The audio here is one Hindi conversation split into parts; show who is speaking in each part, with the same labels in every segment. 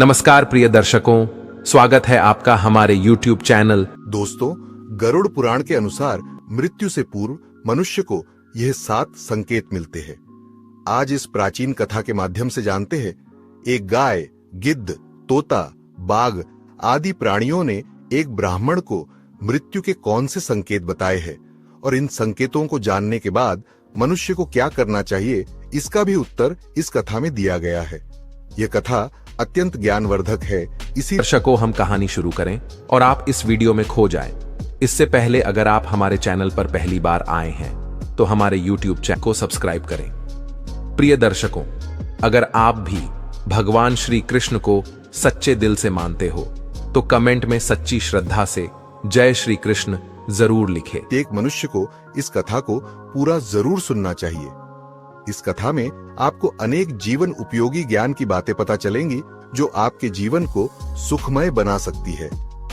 Speaker 1: नमस्कार प्रिय दर्शकों, स्वागत है आपका हमारे YouTube चैनल।
Speaker 2: दोस्तों, गरुड़ पुराण के अनुसार मृत्यु से पूर्व मनुष्य को यह 7 संकेत मिलते हैं। आज इस प्राचीन कथा के माध्यम से जानते हैं, एक गाय, गिद्ध, तोता, बाघ आदि प्राणियों ने एक ब्राह्मण को मृत्यु के कौन से संकेत बताए हैं और इन संकेतों को जानने के बाद मनुष्य को क्या करना चाहिए, इसका भी उत्तर इस कथा में दिया गया है। यह कथा अत्यंत ज्ञानवर्धक है। इसी
Speaker 1: दर्शकों, हम कहानी शुरू करें और आप इस वीडियो में खो जाएं। इससे पहले अगर आप हमारे चैनल पर पहली बार आए हैं तो हमारे YouTube चैनल को सब्सक्राइब करें। प्रिय दर्शकों, अगर आप भी भगवान श्री कृष्ण को सच्चे दिल से मानते हो तो कमेंट में सच्ची श्रद्धा से जय श्री कृष्ण जरूर लिखें।
Speaker 2: एक मनुष्य को इस कथा को पूरा जरूर सुनना चाहिए। इस कथा में आपको अनेक जीवन उपयोगी ज्ञान की बातें पता चलेंगी जो आपके जीवन को सुखमय बना सकती है।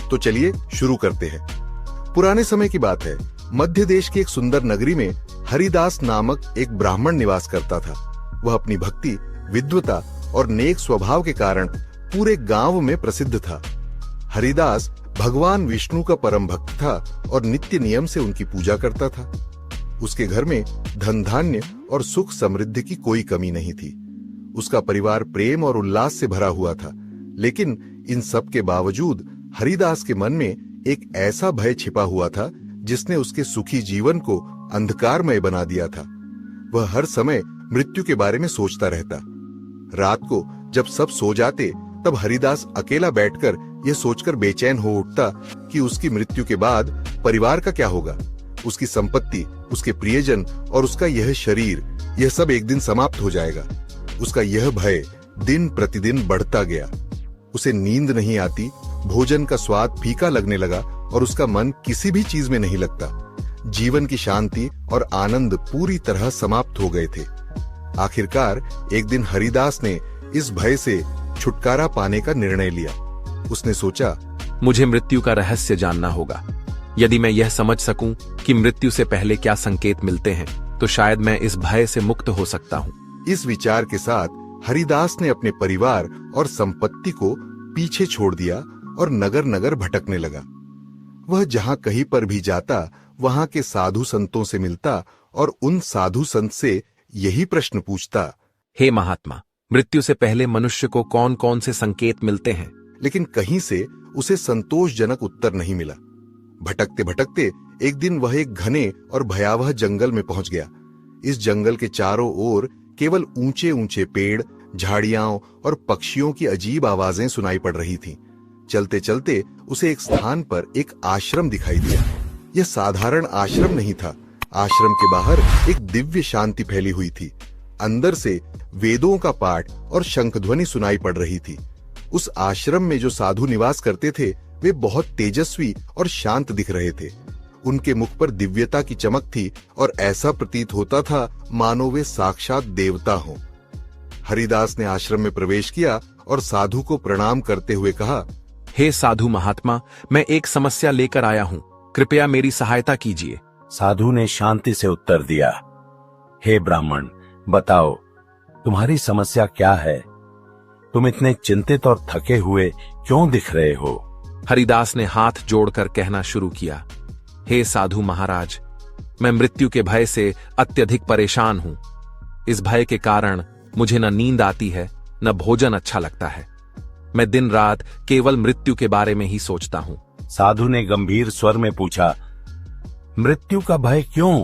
Speaker 2: तो चलिए शुरू करते हैं। पुराने समय की बात है, मध्य देश की एक सुंदर नगरी में हरिदास नामक एक ब्राह्मण निवास करता था। वह अपनी भक्ति, विद्वता और नेक स्वभाव के कारण पूरे गांव में प्रसिद्ध था। हरिदास भगवान विष्णु का परम भक्त था और नित्य नियम से उनकी पूजा करता था। उसके घर में धन धान्य और सुख समृद्धि की कोई कमी नहीं थी। उसका परिवार प्रेम और उल्लास से भरा हुआ था। लेकिन इन सब के बावजूद हरिदास के मन में एक ऐसा भय छिपा हुआ था जिसने उसके सुखी जीवन को अंधकारमय बना दिया था। वह हर समय मृत्यु के बारे में सोचता रहता। रात को जब सब सो जाते तब हरिदास अकेला बैठकर यह सोचकर बेचैन हो उठता कि उसकी मृत्यु के बाद परिवार का क्या होगा। उसकी संपत्ति, उसके प्रियजन और उसका यह शरीर, यह सब एक दिन समाप्त हो जाएगा। उसका यह भय दिन प्रतिदिन बढ़ता गया। उसे नींद नहीं आती, भोजन का स्वाद फीका लगने लगा और उसका मन किसी भी चीज में नहीं लगता। जीवन की शांति और आनंद पूरी तरह समाप्त हो गए थे। आखिरकार एक दिन हरिदास ने इस भय से छुटकारा पाने का निर्णय लिया। उसने सोचा,
Speaker 1: मुझे मृत्यु का रहस्य जानना होगा। यदि मैं यह समझ सकूं कि मृत्यु से पहले क्या संकेत मिलते हैं तो शायद मैं इस भय से मुक्त हो सकता हूं।
Speaker 2: इस विचार के साथ हरिदास ने अपने परिवार और संपत्ति को पीछे छोड़ दिया और नगर नगर भटकने लगा। वह जहां कहीं पर भी जाता वहां के साधु संतों से मिलता और उन साधु संत से यही प्रश्न पूछता,
Speaker 1: हे महात्मा, मृत्यु से पहले मनुष्य को कौन कौन से संकेत मिलते हैं?
Speaker 2: लेकिन कहीं से उसे संतोषजनक उत्तर नहीं मिला। भटकते भटकते एक दिन वह एक घने और भयावह जंगल में पहुंच गया। इस जंगल के चारों ओर केवल ऊंचे ऊंचे पेड़, झाड़ियां और पक्षियों की अजीब आवाजें सुनाई पड़ रही थीं। चलते चलते उसे एक स्थान पर एक आश्रम दिखाई दिया। यह साधारण आश्रम नहीं था। आश्रम के बाहर एक दिव्य शांति फैली हुई थी। अंदर से वेदों का पाठ और शंखध्वनि सुनाई पड़ रही थी। उस आश्रम में जो साधु निवास करते थे वे बहुत तेजस्वी और शांत दिख रहे थे। उनके मुख पर दिव्यता की चमक थी और ऐसा प्रतीत होता था मानो वे साक्षात देवता हों। हरिदास ने आश्रम में प्रवेश किया और साधु को प्रणाम करते हुए कहा,
Speaker 1: हे साधु महात्मा, मैं एक समस्या लेकर आया हूं, कृपया मेरी सहायता कीजिए।
Speaker 3: साधु ने शांति से उत्तर दिया, हे ब्राह्मण, बताओ तुम्हारी समस्या क्या है? तुम इतने चिंतित और थके हुए क्यों दिख रहे हो?
Speaker 1: हरिदास ने हाथ जोड़कर कहना शुरू किया, हे साधु महाराज, मैं मृत्यु के भय से अत्यधिक परेशान हूं। इस भय के कारण मुझे न नींद आती है, न भोजन अच्छा लगता है। मैं दिन रात केवल मृत्यु के बारे में ही सोचता हूं।
Speaker 3: साधु ने गंभीर स्वर में पूछा, मृत्यु का भय क्यों?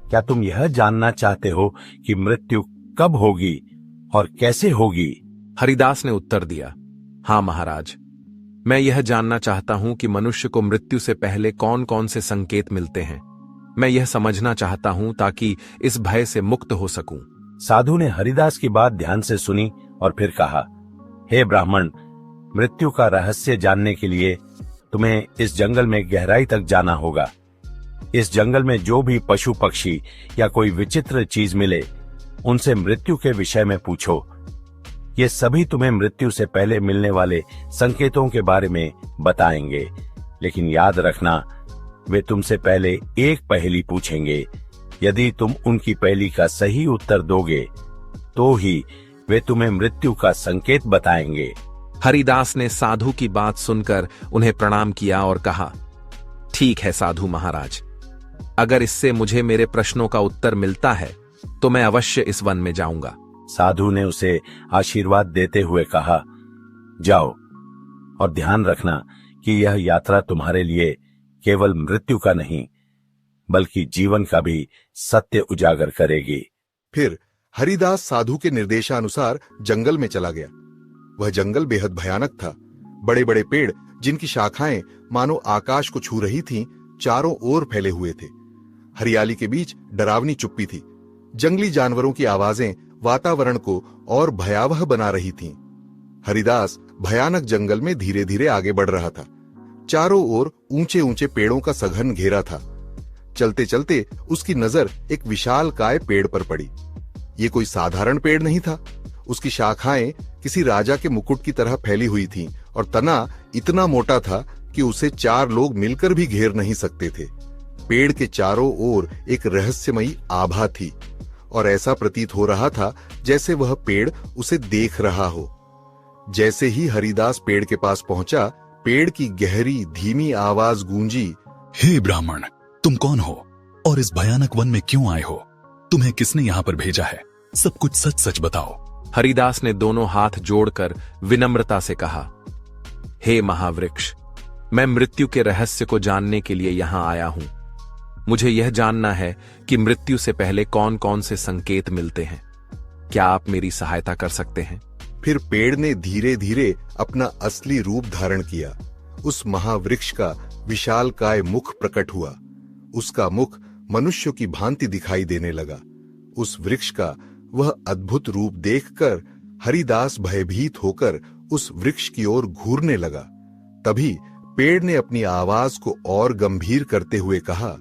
Speaker 3: क्या तुम यह जानना चाहते हो कि मृत्यु कब होगी और कैसे होगी?
Speaker 1: हरिदास ने उत्तर दिया, हाँ महाराज, मैं यह जानना चाहता हूं कि मनुष्य को मृत्यु से पहले कौन कौन से संकेत मिलते हैं। मैं यह समझना चाहता हूं ताकि इस भय से मुक्त हो सकूं।
Speaker 3: साधु ने हरिदास की बात ध्यान से सुनी और फिर कहा, हे ब्राह्मण, मृत्यु का रहस्य जानने के लिए तुम्हें इस जंगल में गहराई तक जाना होगा। इस जंगल में जो भी पशु पक्षी या कोई विचित्र चीज मिले उनसे मृत्यु के विषय में पूछो। ये सभी तुम्हें मृत्यु से पहले मिलने वाले संकेतों के बारे में बताएंगे। लेकिन याद रखना, वे तुमसे पहले एक पहेली पूछेंगे। यदि तुम उनकी पहेली का सही उत्तर दोगे तो ही वे तुम्हें मृत्यु का संकेत बताएंगे।
Speaker 1: हरिदास ने साधु की बात सुनकर उन्हें प्रणाम किया और कहा, ठीक है साधु महाराज, अगर इससे मुझे मेरे प्रश्नों का उत्तर मिलता है तो मैं अवश्य इस वन में जाऊंगा।
Speaker 3: साधु ने उसे आशीर्वाद देते हुए कहा, जाओ और ध्यान रखना कि यह यात्रा तुम्हारे लिए केवल मृत्यु का नहीं बल्कि जीवन का भी सत्य उजागर करेगी।
Speaker 2: फिर हरिदास साधु के निर्देशानुसार जंगल में चला गया। वह जंगल बेहद भयानक था। बड़े बड़े पेड़ जिनकी शाखाएं मानो आकाश को छू रही थीं, चारों ओर फैले हुए थे। हरियाली के बीच डरावनी चुप्पी थी। जंगली जानवरों की आवाजें वातावरण को और भयावह बना रही थीं। हरिदास भयानक जंगल में धीरे धीरे आगे बढ़ रहा था। चारों ओर ऊंचे ऊंचे पेड़ों का सघन घेरा था। चलते चलते उसकी नजर एक विशालकाय पेड़ पर पड़ी। ये कोई साधारण पेड़ नहीं था। उसकी शाखाएं किसी राजा के मुकुट की तरह फैली हुई थीं और तना इतना मोटा था कि उसे 4 लोग मिलकर भी घेर नहीं सकते थे। पेड़ के चारों ओर एक रहस्यमयी आभा थी और ऐसा प्रतीत हो रहा था जैसे वह पेड़ उसे देख रहा हो। जैसे ही हरिदास पेड़ के पास पहुंचा, पेड़ की गहरी धीमी आवाज गूंजी,
Speaker 4: हे ब्राह्मण, तुम कौन हो और इस भयानक वन में क्यों आए हो? तुम्हें किसने यहाँ पर भेजा है? सब कुछ सच सच बताओ।
Speaker 1: हरिदास ने दोनों हाथ जोड़कर विनम्रता से कहा, हे महावृक्ष, मैं मृत्यु के रहस्य को जानने के लिए यहां आया हूं। मुझे यह जानना है कि मृत्यु से पहले कौन कौन से संकेत मिलते हैं। क्या आप मेरी सहायता कर सकते हैं?
Speaker 2: फिर पेड़ ने धीरे धीरे अपना असली रूप धारण किया। उस महावृक्ष का विशालकाय मुख प्रकट हुआ। उसका मुख मनुष्यों की भांति दिखाई देने लगा। उस वृक्ष का वह अद्भुत रूप देखकर हरिदास भयभीत होकर उस वृक्ष की ओर घूरने लगा। तभी पेड़ ने अपनी आवाज को और गंभीर करते हुए कहा,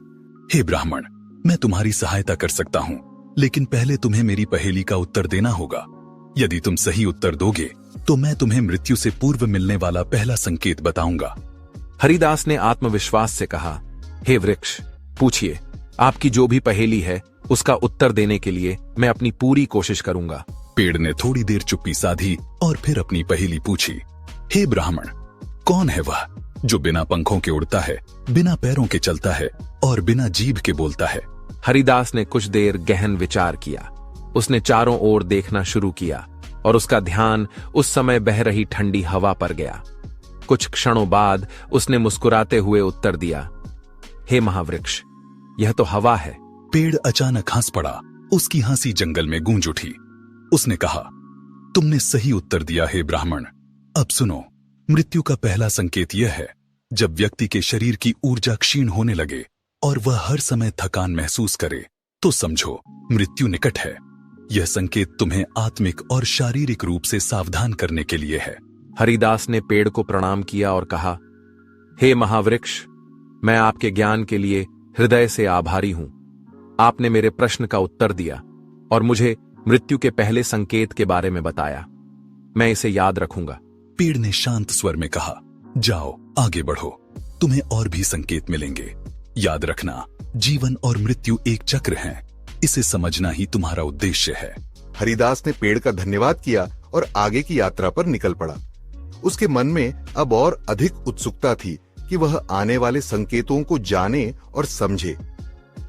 Speaker 4: हे ब्राह्मण, मैं तुम्हारी सहायता कर सकता हूँ, लेकिन पहले तुम्हें मेरी पहेली का उत्तर देना होगा। यदि तुम सही उत्तर दोगे तो मैं तुम्हें मृत्यु से पूर्व मिलने वाला पहला संकेत बताऊंगा।
Speaker 1: हरिदास ने आत्मविश्वास से कहा, हे वृक्ष, पूछिए, आपकी जो भी पहेली है उसका उत्तर देने के लिए मैं अपनी पूरी कोशिश करूंगा।
Speaker 4: पेड़ ने थोड़ी देर चुप्पी साधी और फिर अपनी पहेली पूछी, हे ब्राह्मण, कौन है वह जो बिना पंखों के उड़ता है, बिना पैरों के चलता है और बिना जीभ के बोलता है?
Speaker 1: हरिदास ने कुछ देर गहन विचार किया। उसने चारों ओर देखना शुरू किया और उसका ध्यान उस समय बह रही ठंडी हवा पर गया। कुछ क्षणों बाद उसने मुस्कुराते हुए उत्तर दिया, हे महावृक्ष, यह तो हवा है।
Speaker 4: पेड़ अचानक हंस पड़ा। उसकी हंसी जंगल में गूंज उठी। उसने कहा, तुमने सही उत्तर दिया हे ब्राह्मण। अब सुनो, मृत्यु का पहला संकेत यह है जब व्यक्ति के शरीर की ऊर्जा क्षीण होने लगे और वह हर समय थकान महसूस करे तो समझो मृत्यु निकट है। यह संकेत तुम्हें आत्मिक और शारीरिक रूप से सावधान करने के लिए है।
Speaker 1: हरिदास ने पेड़ को प्रणाम किया और कहा, हे महावृक्ष, मैं आपके ज्ञान के लिए हृदय से आभारी हूं। आपने मेरे प्रश्न का उत्तर दिया और मुझे मृत्यु के पहले संकेत के बारे में बताया। मैं इसे याद रखूंगा।
Speaker 4: पेड़ ने शांत स्वर में कहा, जाओ आगे बढ़ो, तुम्हें और भी संकेत मिलेंगे। याद रखना, जीवन और मृत्यु एक चक्र है, इसे समझना ही तुम्हारा उद्देश्य है।
Speaker 2: हरिदास ने पेड़ का धन्यवाद किया और आगे की यात्रा पर निकल पड़ा। उसके मन में अब और अधिक उत्सुकता थी कि वह आने वाले संकेतों को जाने और समझे।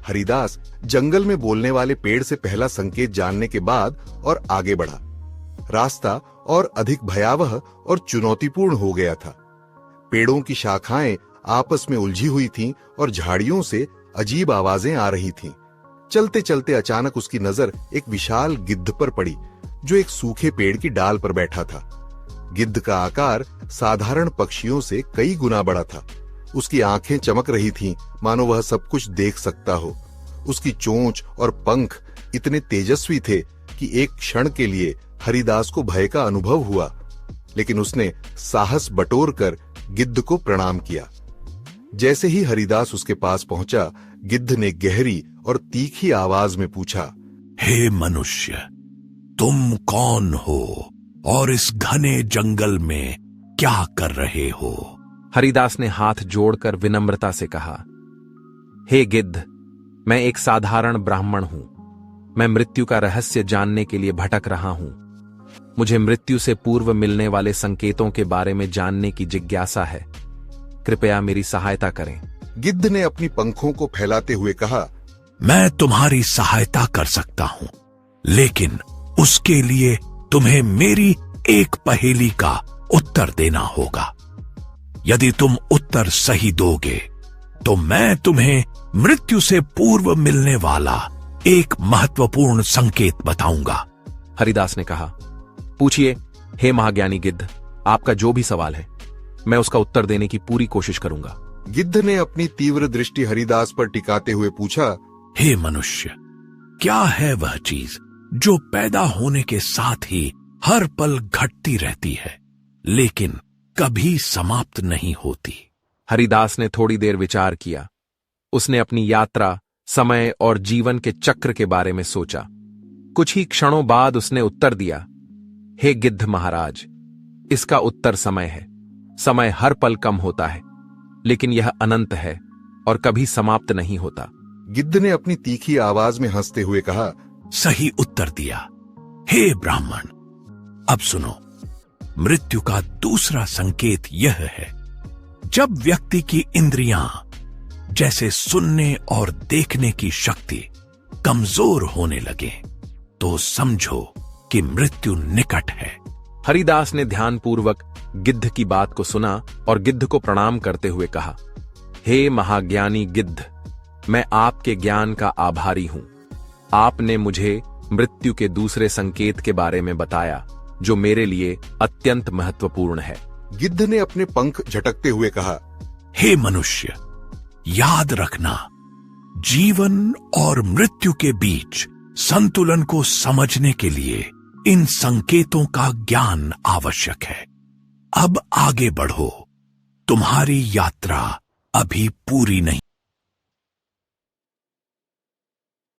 Speaker 2: हरिदास जंगल में बोलने वाले पेड़ से पहला संकेत जानने के बाद और आगे बढ़ा। रास्ता और अधिक भयावह और चुनौतीपूर्ण हो गया था। पेड़ों की शाखाएं आपस में उलझी हुई थीं और झाड़ियों से अजीब आवाजें आ रही थीं। चलते चलते अचानक उसकी नजर एक विशाल गिद्ध पर पड़ी जो एक सूखे पेड़ की डाल पर बैठा था। गिद्ध का आकार साधारण पक्षियों से कई गुना बड़ा था। उसकी आंखें चमक रही थीं, मानो वह सब कुछ देख सकता हो। उसकी चोंच और पंख इतने तेजस्वी थे कि एक क्षण के लिए हरिदास को भय का अनुभव हुआ, लेकिन उसने साहस बटोरकर गिद्ध को प्रणाम किया। जैसे ही हरिदास उसके पास पहुंचा, गिद्ध ने गहरी और तीखी आवाज में पूछा,
Speaker 5: हे मनुष्य, तुम कौन हो और इस घने जंगल में क्या कर रहे हो?
Speaker 1: हरिदास ने हाथ जोड़कर विनम्रता से कहा, हे गिद्ध, मैं एक साधारण ब्राह्मण हूं। मैं मृत्यु का रहस्य जानने के लिए भटक रहा हूं। मुझे मृत्यु से पूर्व मिलने वाले संकेतों के बारे में जानने की जिज्ञासा है। कृपया मेरी सहायता करें।
Speaker 2: गिद्ध ने अपनी पंखों को फैलाते हुए कहा,
Speaker 5: मैं तुम्हारी सहायता कर सकता हूं, लेकिन उसके लिए तुम्हें मेरी एक पहेली का उत्तर देना होगा। यदि तुम उत्तर सही दोगे तो मैं तुम्हें मृत्यु से पूर्व मिलने वाला एक महत्वपूर्ण संकेत बताऊंगा।
Speaker 1: हरिदास ने कहा, पूछिए हे महाज्ञानी गिद्ध, आपका जो भी सवाल है मैं उसका उत्तर देने की पूरी कोशिश करूंगा।
Speaker 2: गिद्ध ने अपनी तीव्र दृष्टि हरिदास पर टिकाते हुए पूछा,
Speaker 5: हे मनुष्य, क्या है वह चीज जो पैदा होने के साथ ही हर पल घटती रहती है लेकिन कभी समाप्त नहीं होती?
Speaker 1: हरिदास ने थोड़ी देर विचार किया। उसने अपनी यात्रा, समय और जीवन के चक्र के बारे में सोचा। कुछ ही क्षणों बाद उसने उत्तर दिया, हे गिद्ध महाराज, इसका उत्तर समय है। समय हर पल कम होता है, लेकिन यह अनंत है और कभी समाप्त नहीं होता।
Speaker 2: गिद्ध ने अपनी तीखी आवाज में हंसते हुए कहा,
Speaker 5: सही उत्तर दिया। हे ब्राह्मण, अब सुनो, मृत्यु का दूसरा संकेत यह है, जब व्यक्ति की इंद्रियां जैसे सुनने और देखने की शक्ति कमजोर होने लगे तो समझो कि मृत्यु निकट है।
Speaker 1: हरिदास ने ध्यानपूर्वक गिद्ध की बात को सुना और गिद्ध को प्रणाम करते हुए कहा, हे महाज्ञानी गिद्ध, मैं आपके ज्ञान का आभारी हूं। आपने मुझे मृत्यु के दूसरे संकेत के बारे में बताया जो मेरे लिए अत्यंत महत्वपूर्ण है।
Speaker 2: गिद्ध ने अपने पंख झटकते हुए कहा,
Speaker 5: हे मनुष्य, याद रखना, जीवन और मृत्यु के बीच संतुलन को समझने के लिए इन संकेतों का ज्ञान आवश्यक है। अब आगे बढ़ो, तुम्हारी यात्रा अभी पूरी नहीं